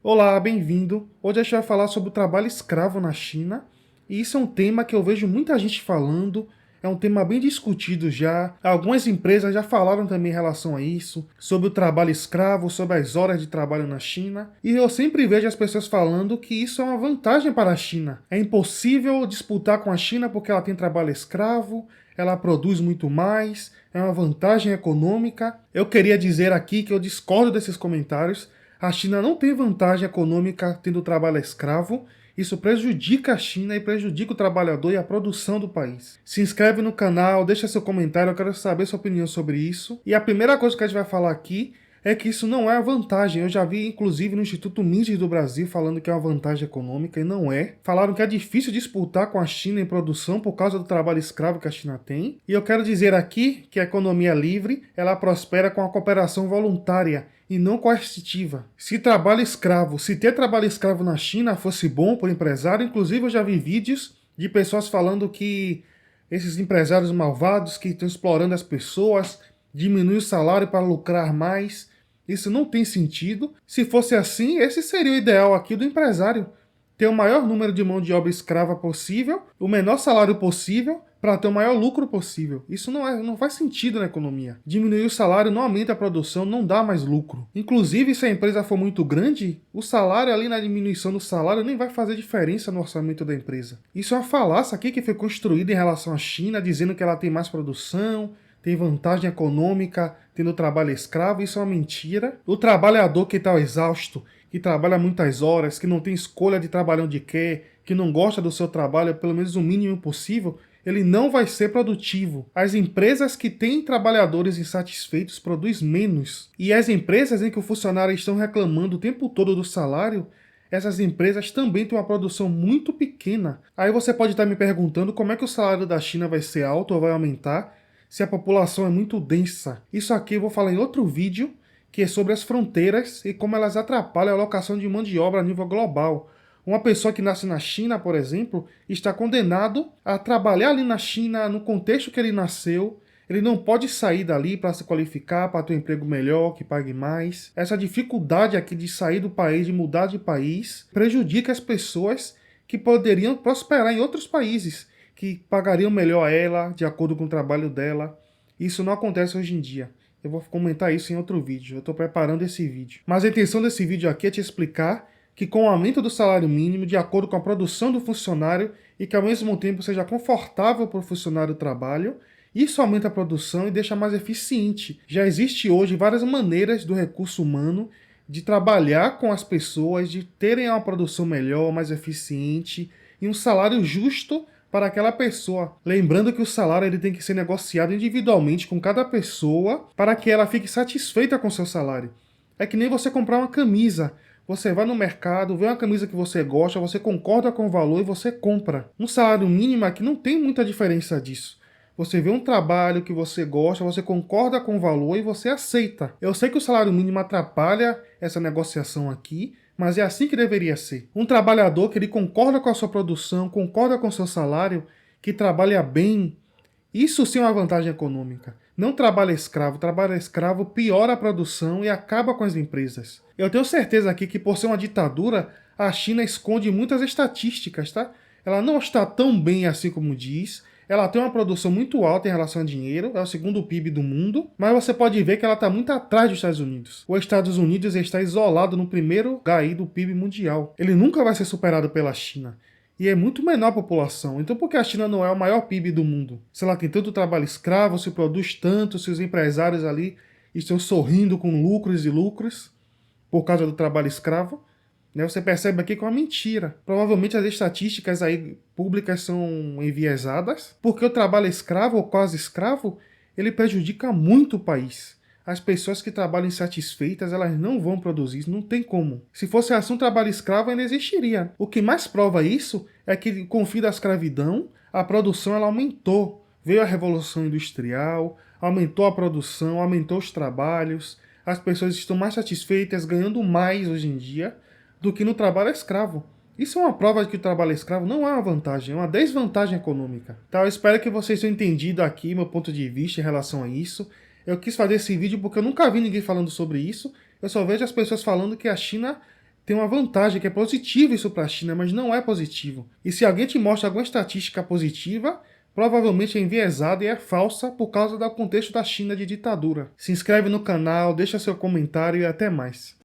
Olá, bem-vindo. Hoje a gente vai falar sobre o trabalho escravo na China. E isso é um tema que eu vejo muita gente falando, é um tema bem discutido já. Algumas empresas já falaram também em relação a isso, sobre o trabalho escravo, sobre as horas de trabalho na China. E eu sempre vejo as pessoas falando que isso é uma vantagem para a China. É impossível disputar com a China porque ela tem trabalho escravo, ela produz muito mais, é uma vantagem econômica. Eu queria dizer aqui que eu discordo desses comentários. A China não tem vantagem econômica tendo trabalho escravo. Isso prejudica a China e prejudica o trabalhador e a produção do país. Se inscreve no canal, deixa seu comentário, eu quero saber sua opinião sobre isso. E a primeira coisa que a gente vai falar aqui é que isso não é a vantagem. Eu já vi, inclusive, no Instituto Mises do Brasil falando que é uma vantagem econômica e não é. Falaram que é difícil disputar com a China em produção por causa do trabalho escravo que a China tem. E eu quero dizer aqui que a economia livre, ela prospera com a cooperação voluntária e não coercitiva. Se ter trabalho escravo na China fosse bom para o empresário, inclusive eu já vi vídeos de pessoas falando que esses empresários malvados que estão explorando as pessoas, diminuem o salário para lucrar mais. Isso não tem sentido. Se fosse assim, esse seria o ideal aqui do empresário. Ter o maior número de mão de obra escrava possível, o menor salário possível, para ter o maior lucro possível. Isso não faz sentido na economia. Diminuir o salário não aumenta a produção, não dá mais lucro. Inclusive, se a empresa for muito grande, o salário ali na diminuição do salário nem vai fazer diferença no orçamento da empresa. Isso é uma falácia aqui que foi construída em relação à China, dizendo que ela tem mais produção, tem vantagem econômica tendo trabalho escravo. Isso é uma mentira. O trabalhador que está exausto, que trabalha muitas horas, que não tem escolha de trabalhar onde quer, que não gosta do seu trabalho, pelo menos o mínimo possível, ele não vai ser produtivo. As empresas que têm trabalhadores insatisfeitos produzem menos. E as empresas em que os funcionários estão reclamando o tempo todo do salário, essas empresas também têm uma produção muito pequena. Aí você pode estar me perguntando como é que o salário da China vai ser alto ou vai aumentar se a população é muito densa. Isso aqui eu vou falar em outro vídeo, que é sobre as fronteiras e como elas atrapalham a alocação de mão de obra a nível global. Uma pessoa que nasce na China, por exemplo, está condenado a trabalhar ali na China, no contexto que ele nasceu. Ele não pode sair dali para se qualificar, para ter um emprego melhor, que pague mais. Essa dificuldade aqui de sair do país, de mudar de país, prejudica as pessoas que poderiam prosperar em outros países, que pagariam melhor a ela, de acordo com o trabalho dela. Isso não acontece hoje em dia. Eu vou comentar isso em outro vídeo. Eu estou preparando esse vídeo. Mas a intenção desse vídeo aqui é te explicar que com o aumento do salário mínimo, de acordo com a produção do funcionário, e que ao mesmo tempo seja confortável para o funcionário o trabalho, isso aumenta a produção e deixa mais eficiente. Já existe hoje várias maneiras do recurso humano de trabalhar com as pessoas, de terem uma produção melhor, mais eficiente e um salário justo para aquela pessoa. Lembrando que o salário ele tem que ser negociado individualmente com cada pessoa para que ela fique satisfeita com seu salário. É que nem você comprar uma camisa. Você vai no mercado, vê uma camisa que você gosta, você concorda com o valor e você compra. Um salário mínimo aqui não tem muita diferença disso. Você vê um trabalho que você gosta, você concorda com o valor e você aceita. Eu sei que o salário mínimo atrapalha essa negociação aqui, mas é assim que deveria ser. Um trabalhador que ele concorda com a sua produção, concorda com o seu salário, que trabalha bem, isso sim é uma vantagem econômica. Não trabalho escravo piora a produção e acaba com as empresas. Eu tenho certeza aqui que por ser uma ditadura, a China esconde muitas estatísticas, tá? Ela não está tão bem assim como diz. Ela tem uma produção muito alta em relação a dinheiro, é o segundo PIB do mundo, mas você pode ver que ela está muito atrás dos Estados Unidos. Os Estados Unidos está isolado no primeiro lugar aí do PIB mundial. Ele nunca vai ser superado pela China. E é muito menor a população. Então por que a China não é o maior PIB do mundo? Se ela tem tanto trabalho escravo, se produz tanto, se os empresários ali estão sorrindo com lucros e lucros por causa do trabalho escravo, né? Você percebe aqui que é uma mentira. Provavelmente as estatísticas aí públicas são enviesadas, porque o trabalho escravo ou quase escravo, ele prejudica muito o país. As pessoas que trabalham insatisfeitas, elas não vão produzir, não tem como. Se fosse assim, um trabalho escravo ainda existiria. O que mais prova isso é que, com o fim da escravidão, a produção ela aumentou. Veio a Revolução Industrial, aumentou a produção, aumentou os trabalhos, as pessoas estão mais satisfeitas, ganhando mais hoje em dia do que no trabalho escravo. Isso é uma prova de que o trabalho escravo não é uma vantagem, é uma desvantagem econômica. Tá, eu espero que vocês tenham entendido aqui meu ponto de vista em relação a isso. Eu quis fazer esse vídeo porque eu nunca vi ninguém falando sobre isso. Eu só vejo as pessoas falando que a China tem uma vantagem que é positiva isso para a China, mas não é positivo. E se alguém te mostra alguma estatística positiva, provavelmente é enviesada e é falsa por causa do contexto da China de ditadura. Se inscreve no canal, deixa seu comentário e até mais.